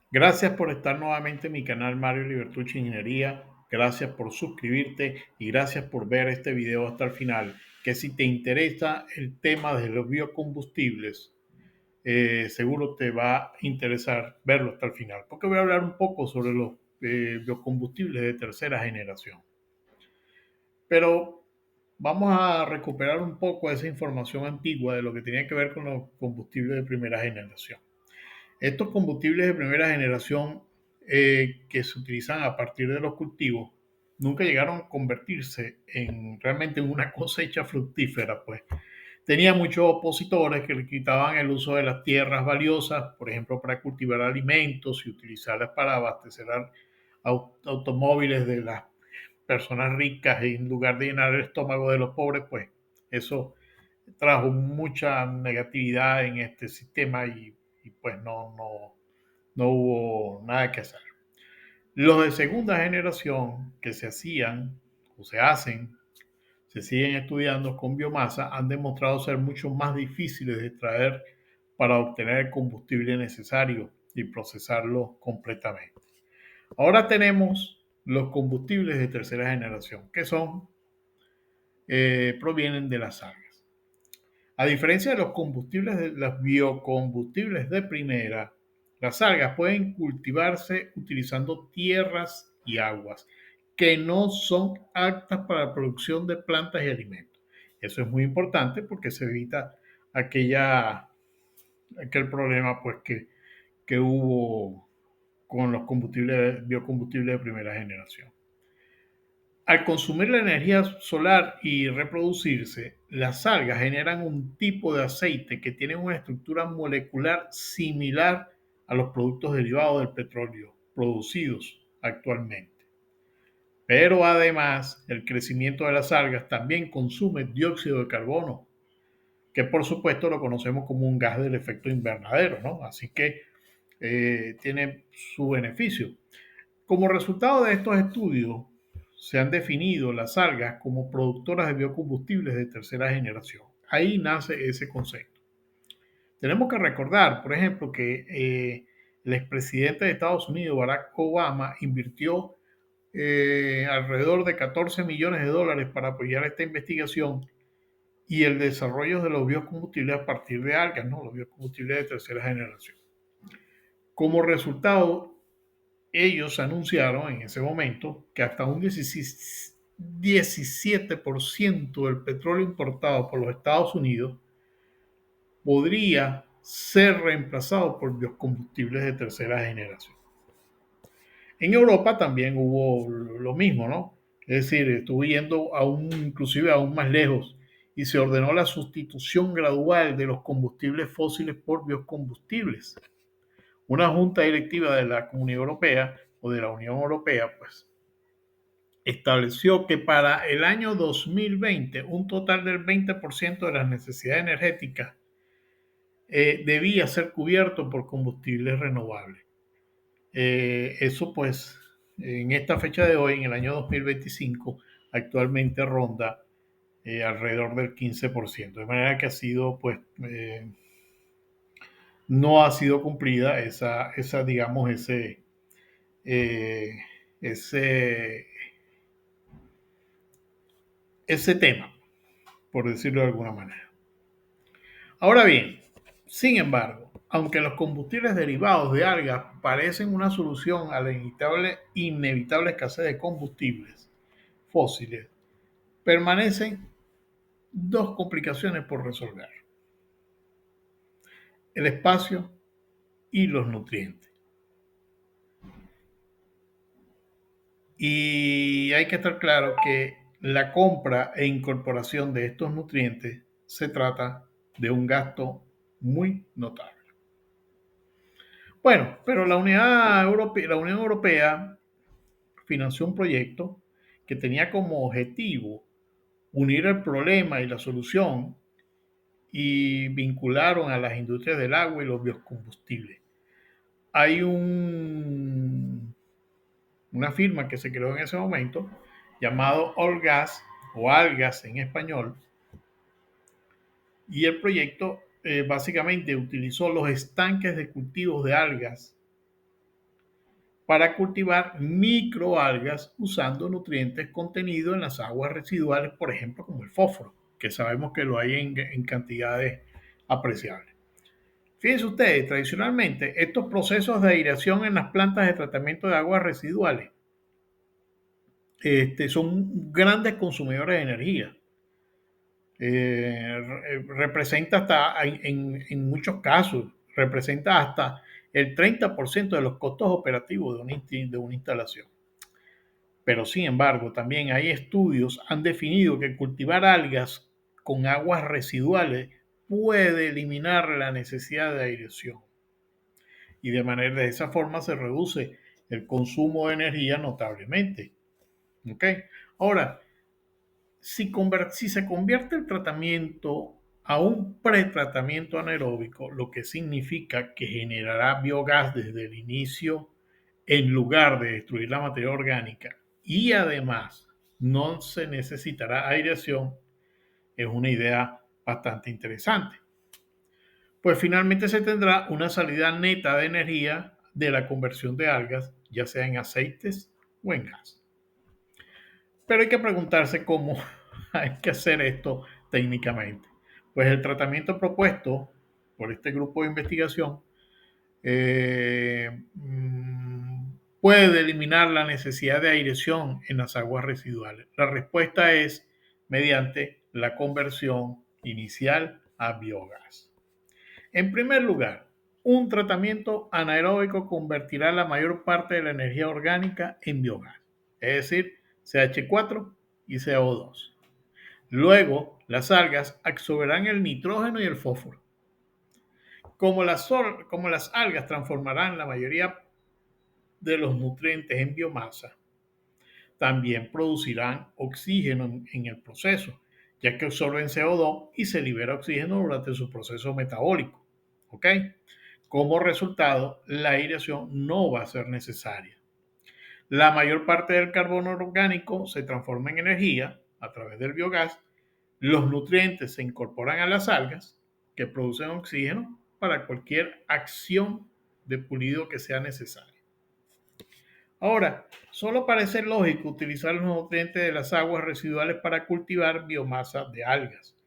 Gracias por estar nuevamente en mi canal Mario Libertucci Ingeniería. Gracias por suscribirte y gracias por ver este video hasta el final. Que si te interesa el tema de los biocombustibles, seguro te va a interesar verlo hasta el final. Porque voy a hablar un poco sobre los biocombustibles de tercera generación. Pero vamos a recuperar un poco esa información antigua de lo que tenía que ver con los combustibles de primera generación. Estos combustibles de primera generación que se utilizan a partir de los cultivos nunca llegaron a convertirse en realmente en una cosecha fructífera, pues. Tenía muchos opositores que le quitaban el uso de las tierras valiosas, por ejemplo, para cultivar alimentos y utilizarlas para abastecer automóviles de las personas ricas en lugar de llenar el estómago de los pobres, pues eso trajo mucha negatividad en este sistema y pues no hubo nada que hacer. Los de segunda generación que se hacían o se hacen, se siguen estudiando con biomasa, han demostrado ser mucho más difíciles de extraer para obtener el combustible necesario y procesarlo completamente. Ahora tenemos los combustibles de tercera generación, que provienen de las algas. A diferencia de los combustibles de los biocombustibles de primera, las algas pueden cultivarse utilizando tierras y aguas que no son aptas para la producción de plantas y alimentos. Eso es muy importante porque se evita aquel problema pues, que hubo con los biocombustibles de primera generación. Al consumir la energía solar y reproducirse, las algas generan un tipo de aceite que tiene una estructura molecular similar a los productos derivados del petróleo producidos actualmente. Pero además, el crecimiento de las algas también consume dióxido de carbono, que por supuesto lo conocemos como un gas del efecto invernadero, ¿no? Así que tiene su beneficio. Como resultado de estos estudios, se han definido las algas como productoras de biocombustibles de tercera generación. Ahí nace ese concepto. Tenemos que recordar, por ejemplo, que el expresidente de Estados Unidos, Barack Obama, invirtió alrededor de 14 millones de dólares para apoyar esta investigación y el desarrollo de los biocombustibles a partir de algas, ¿no? Los biocombustibles de tercera generación. Como resultado, ellos anunciaron en ese momento que hasta un 17% del petróleo importado por los Estados Unidos podría ser reemplazado por biocombustibles de tercera generación. En Europa también hubo lo mismo, ¿no? Es decir, estuvo yendo inclusive aún más lejos y se ordenó la sustitución gradual de los combustibles fósiles por biocombustibles. Una junta directiva de la Comunidad Europea o de la Unión Europea, pues, estableció que para el año 2020 un total del 20% de las necesidades energéticas debía ser cubierto por combustibles renovables. Eso pues en esta fecha de hoy, en el año 2025, actualmente ronda alrededor del 15%. De manera que ha sido pues no ha sido cumplida digamos, eh, ese, ese tema, por decirlo de alguna manera. Ahora bien, sin embargo, aunque los combustibles derivados de algas parecen una solución a la inevitable escasez de combustibles fósiles, permanecen dos complicaciones por resolver: el espacio y los nutrientes. Y hay que estar claro que la compra e incorporación de estos nutrientes se trata de un gasto muy notable. Bueno, pero la Unión Europea financió un proyecto que tenía como objetivo unir el problema y la solución y vincularon a las industrias del agua y los biocombustibles. Hay una firma que se creó en ese momento llamado Allgas o Algas en español, y el proyecto básicamente utilizó los estanques de cultivos de algas para cultivar microalgas usando nutrientes contenidos en las aguas residuales, por ejemplo, como el fósforo, que sabemos que lo hay en cantidades apreciables. Fíjense ustedes, tradicionalmente estos procesos de aireación en las plantas de tratamiento de aguas residuales son grandes consumidores de energía. Representa hasta, en muchos casos, representa hasta el 30% de los costos operativos de una instalación. Pero sin embargo, también hay estudios han definido que cultivar algas con aguas residuales puede eliminar la necesidad de aireación. Y de esa forma se reduce el consumo de energía notablemente. ¿Ok? Ahora, si se convierte el tratamiento a un pretratamiento anaeróbico, lo que significa que generará biogás desde el inicio en lugar de destruir la materia orgánica y además no se necesitará aireación, es una idea bastante interesante. Pues finalmente se tendrá una salida neta de energía de la conversión de algas, ya sea en aceites o en gas. Pero hay que preguntarse cómo hay que hacer esto técnicamente. Pues el tratamiento propuesto por este grupo de investigación puede eliminar la necesidad de aireación en las aguas residuales. La respuesta es mediante la conversión inicial a biogás. En primer lugar, un tratamiento anaeróbico convertirá la mayor parte de la energía orgánica en biogás, es decir, CH4 y CO2. Luego, las algas absorberán el nitrógeno y el fósforo. Como las algas transformarán la mayoría de los nutrientes en biomasa, también producirán oxígeno en el proceso, ya que absorben CO2 y se libera oxígeno durante su proceso metabólico. ¿Ok? Como resultado, la aireación no va a ser necesaria. La mayor parte del carbono orgánico se transforma en energía a través del biogás. Los nutrientes se incorporan a las algas que producen oxígeno para cualquier acción de pulido que sea necesaria. Ahora, solo parece lógico utilizar los nutrientes de las aguas residuales para cultivar biomasa de algas.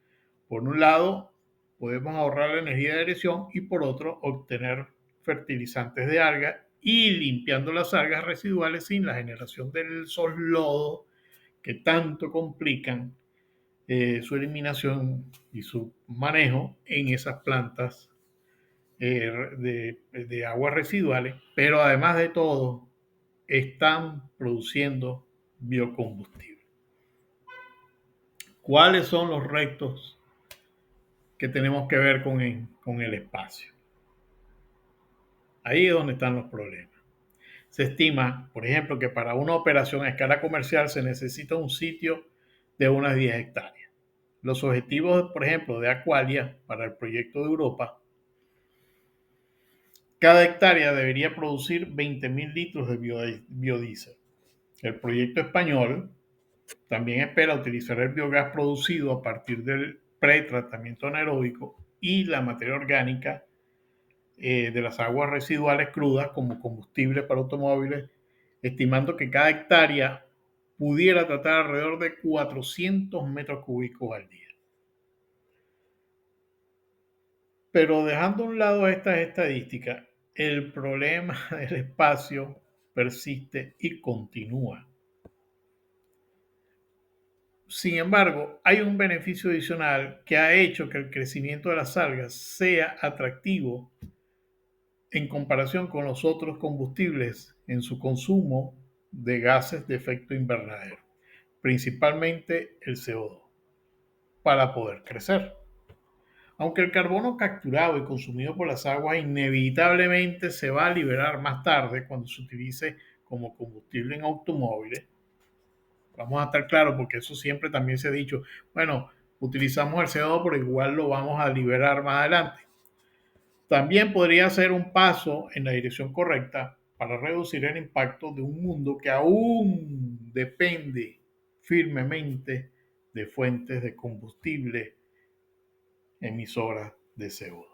Por un lado, podemos ahorrar la energía de aireación y por otro, obtener fertilizantes de algas y limpiando las algas residuales sin la generación del lodo que tanto complican su eliminación y su manejo en esas plantas de aguas residuales, pero además de todo, están produciendo biocombustible. ¿Cuáles son los retos que tenemos que ver con el espacio? Ahí es donde están los problemas. Se estima, por ejemplo, que para una operación a escala comercial se necesita un sitio de unas 10 hectáreas. Los objetivos, por ejemplo, de Aqualia para el proyecto de Europa, cada hectárea debería producir 20.000 litros de biodiesel. El proyecto español también espera utilizar el biogás producido a partir del pretratamiento anaeróbico y la materia orgánica de las aguas residuales crudas como combustible para automóviles, estimando que cada hectárea pudiera tratar alrededor de 400 metros cúbicos al día. Pero dejando a un lado estas estadísticas, el problema del espacio persiste y continúa. Sin embargo, hay un beneficio adicional que ha hecho que el crecimiento de las algas sea atractivo en comparación con los otros combustibles en su consumo de gases de efecto invernadero, principalmente el CO2, para poder crecer. Aunque el carbono capturado y consumido por las aguas inevitablemente se va a liberar más tarde cuando se utilice como combustible en automóviles, vamos a estar claros porque eso siempre también se ha dicho, bueno, utilizamos el CO2 pero igual lo vamos a liberar más adelante. También podría ser un paso en la dirección correcta para reducir el impacto de un mundo que aún depende firmemente de fuentes de combustible emisoras de CO2.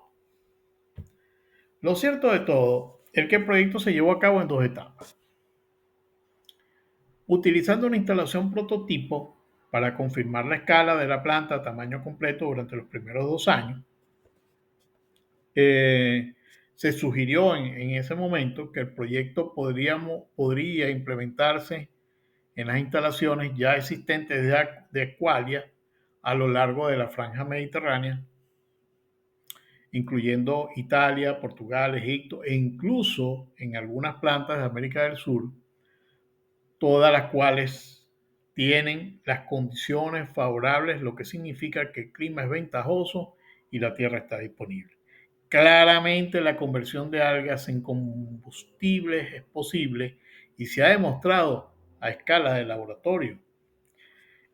Lo cierto de todo El proyecto se llevó a cabo en dos etapas. Utilizando una instalación prototipo para confirmar la escala de la planta a tamaño completo durante los primeros 2 años, se sugirió en ese momento que el proyecto podría implementarse en las instalaciones ya existentes de Aqualia a lo largo de la franja mediterránea, incluyendo Italia, Portugal, Egipto e incluso en algunas plantas de América del Sur, todas las cuales tienen las condiciones favorables, lo que significa que el clima es ventajoso y la tierra está disponible. Claramente la conversión de algas en combustibles es posible y se ha demostrado a escala de laboratorio.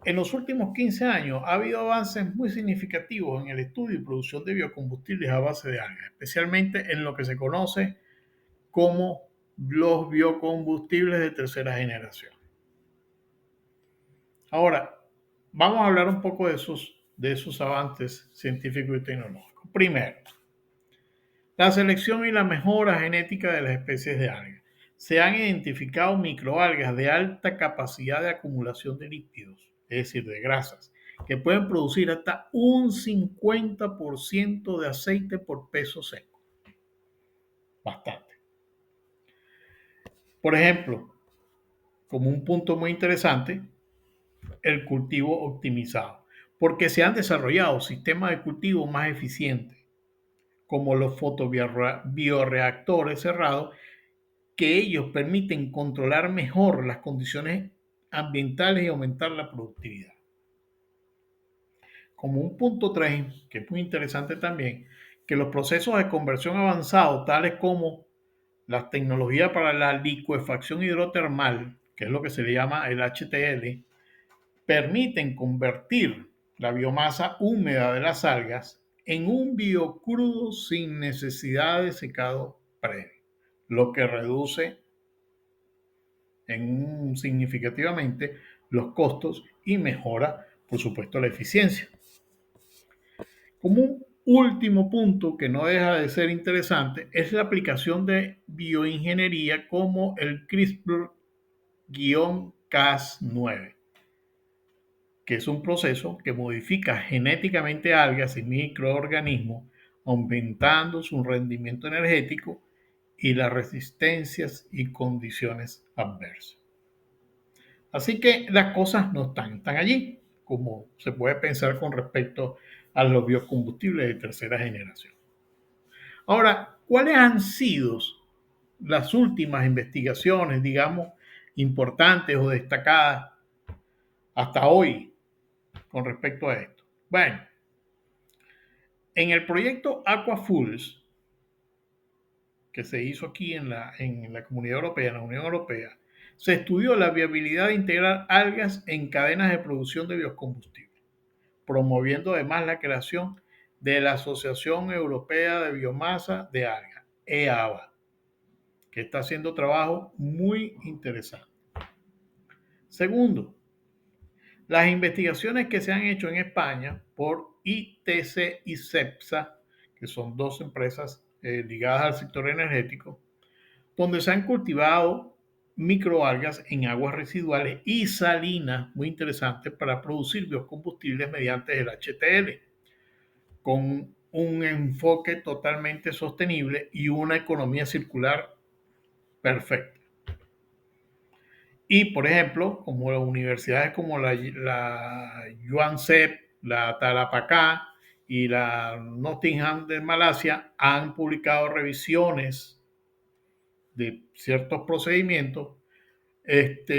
En los últimos 15 años ha habido avances muy significativos en el estudio y producción de biocombustibles a base de algas, especialmente en lo que se conoce como los biocombustibles de tercera generación. Ahora, vamos a hablar un poco de esos avances científicos y tecnológicos. Primero, la selección y la mejora genética de las especies de algas. Se han identificado microalgas de alta capacidad de acumulación de lípidos, es decir, de grasas, que pueden producir hasta un 50% de aceite por peso seco. Bastante. Por ejemplo, como un punto muy interesante, el cultivo optimizado, porque se han desarrollado sistemas de cultivo más eficientes, como los fotobioreactores cerrados, que ellos permiten controlar mejor las condiciones ambientales y aumentar la productividad. Como un punto 3, que es muy interesante también, que los procesos de conversión avanzados, tales como las tecnologías para la licuefacción hidrotermal, que es lo que se le llama el HTL, permiten convertir la biomasa húmeda de las algas en un biocrudo sin necesidad de secado previo, lo que reduce significativamente los costos y mejora, por supuesto, la eficiencia. Como un último punto que no deja de ser interesante es la aplicación de bioingeniería como el CRISPR-Cas9, que es un proceso que modifica genéticamente algas y microorganismos, aumentando su rendimiento energético y las resistencias y condiciones adversas. Así que las cosas no están allí, como se puede pensar con respecto a los biocombustibles de tercera generación. Ahora, ¿cuáles han sido las últimas investigaciones, digamos, importantes o destacadas hasta hoy con respecto a esto? Bueno, en el proyecto Aquafoods, que se hizo aquí en la Comunidad Europea, en la Unión Europea, se estudió la viabilidad de integrar algas en cadenas de producción de biocombustibles, promoviendo además la creación de la Asociación Europea de Biomasa de Algas, EABA, que está haciendo trabajo muy interesante. Segundo, las investigaciones que se han hecho en España por ITC y CEPSA, que son dos empresas ligadas al sector energético, donde se han cultivado microalgas en aguas residuales y salinas, muy interesantes, para producir biocombustibles mediante el HTL, con un enfoque totalmente sostenible y una economía circular perfecta. Y, por ejemplo, como las universidades como la Yuan Sep, la Tarapacá y la Nottingham de Malasia han publicado revisiones de ciertos procedimientos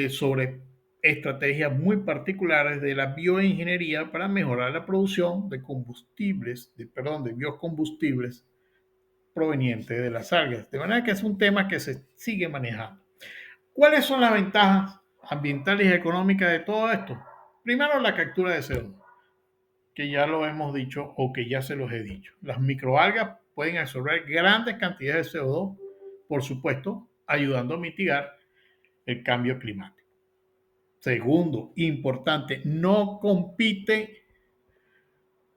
sobre estrategias muy particulares de la bioingeniería para mejorar la producción de de biocombustibles provenientes de las algas. De manera que es un tema que se sigue manejando. ¿Cuáles son las ventajas ambientales y económicas de todo esto? Primero, la captura de CO2, que ya lo hemos dicho o que ya se los he dicho. Las microalgas pueden absorber grandes cantidades de CO2, por supuesto, ayudando a mitigar el cambio climático. Segundo, importante, no compite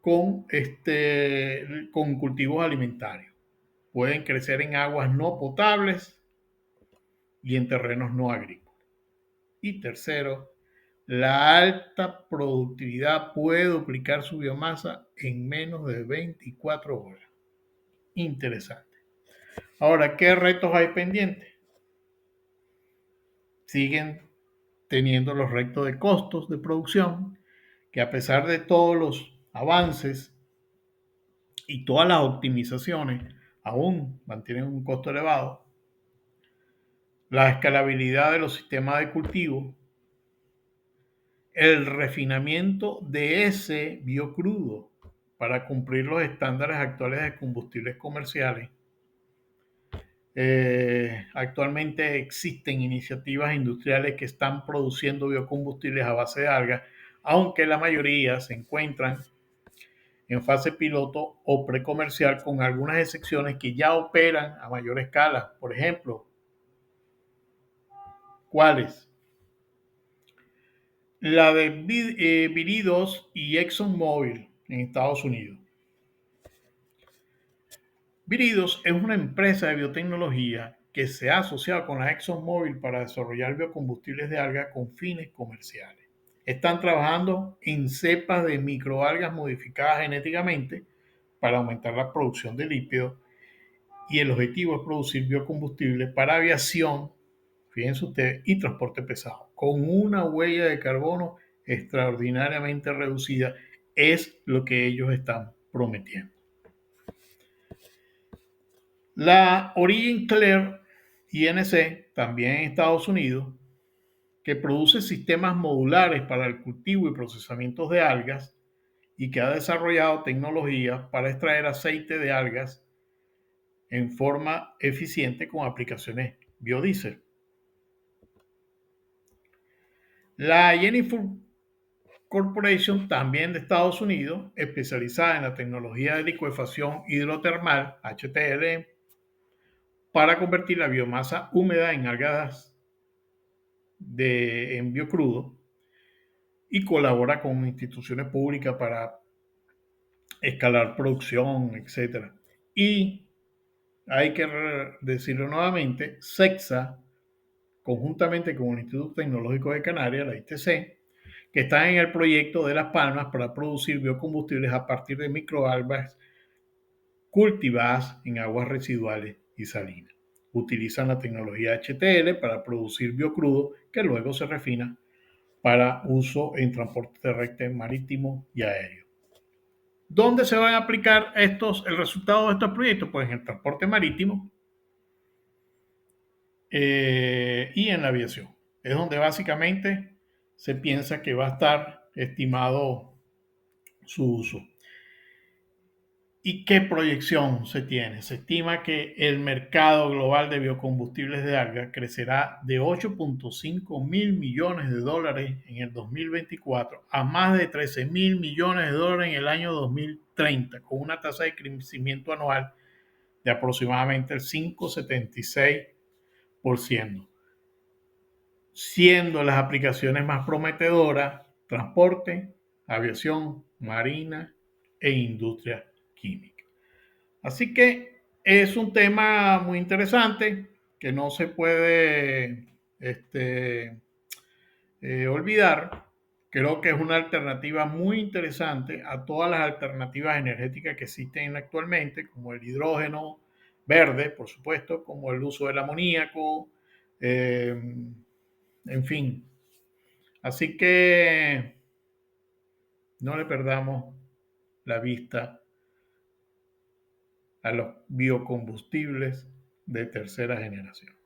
con cultivos alimentarios. pueden crecer en aguas no potables y en terrenos no agrícolas. Y tercero, la alta productividad puede duplicar su biomasa en menos de 24 horas. Interesante. Ahora, ¿qué retos hay pendientes? Siguen teniendo los retos de costos de producción, que a pesar de todos los avances y todas las optimizaciones, aún mantienen un costo elevado. La escalabilidad de los sistemas de cultivo, el refinamiento de ese biocrudo para cumplir los estándares actuales de combustibles comerciales. Actualmente existen iniciativas industriales que están produciendo biocombustibles a base de algas, aunque la mayoría se encuentran en fase piloto o precomercial, con algunas excepciones que ya operan a mayor escala. Por ejemplo, ¿cuáles? La de Viridis y ExxonMobil en Estados Unidos. Viridis es una empresa de biotecnología que se ha asociado con la ExxonMobil para desarrollar biocombustibles de algas con fines comerciales. Están trabajando en cepas de microalgas modificadas genéticamente para aumentar la producción de lípidos, y el objetivo es producir biocombustible para aviación, fíjense ustedes, y transporte pesado, con una huella de carbono extraordinariamente reducida. Es lo que ellos están prometiendo. La Origin Clear INC, también en Estados Unidos, que produce sistemas modulares para el cultivo y procesamiento de algas y que ha desarrollado tecnologías para extraer aceite de algas en forma eficiente con aplicaciones biodiesel. La Jennifer Corporation, también de Estados Unidos, especializada en la tecnología de licuefacción hidrotermal, HTL, para convertir la biomasa húmeda en algas en biocrudo, y colabora con instituciones públicas para escalar producción, etc. Y hay que decirlo nuevamente, CEXA, conjuntamente con el Instituto Tecnológico de Canarias, la ITC, que están en el proyecto de Las Palmas para producir biocombustibles a partir de microalgas cultivadas en aguas residuales y salinas. Utilizan la tecnología HTL para producir biocrudo que luego se refina para uso en transporte terrestre, marítimo y aéreo. ¿Dónde se van a aplicar el resultado de estos proyectos? Pues en el transporte marítimo y en la aviación. Es donde básicamente se piensa que va a estar estimado su uso. ¿Y qué proyección se tiene? Se estima que el mercado global de biocombustibles de algas crecerá de 8.5 mil millones de dólares en el 2024 a más de 13 mil millones de dólares en el año 2030, con una tasa de crecimiento anual de aproximadamente el 5,76%, siendo las aplicaciones más prometedoras transporte, aviación, marina e industria química. Así que es un tema muy interesante que no se puede olvidar. Creo que es una alternativa muy interesante a todas las alternativas energéticas que existen actualmente, como el hidrógeno verde, por supuesto, como el uso del amoníaco, en fin. Así que no le perdamos la vista a los biocombustibles de tercera generación.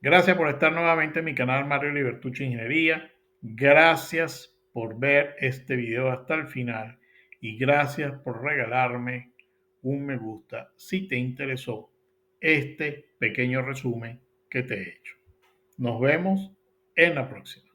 Gracias por estar nuevamente en mi canal Mario Libertucci Ingeniería. Gracias por ver este video hasta el final y gracias por regalarme un me gusta si te interesó este pequeño resumen que te he hecho. Nos vemos en la próxima.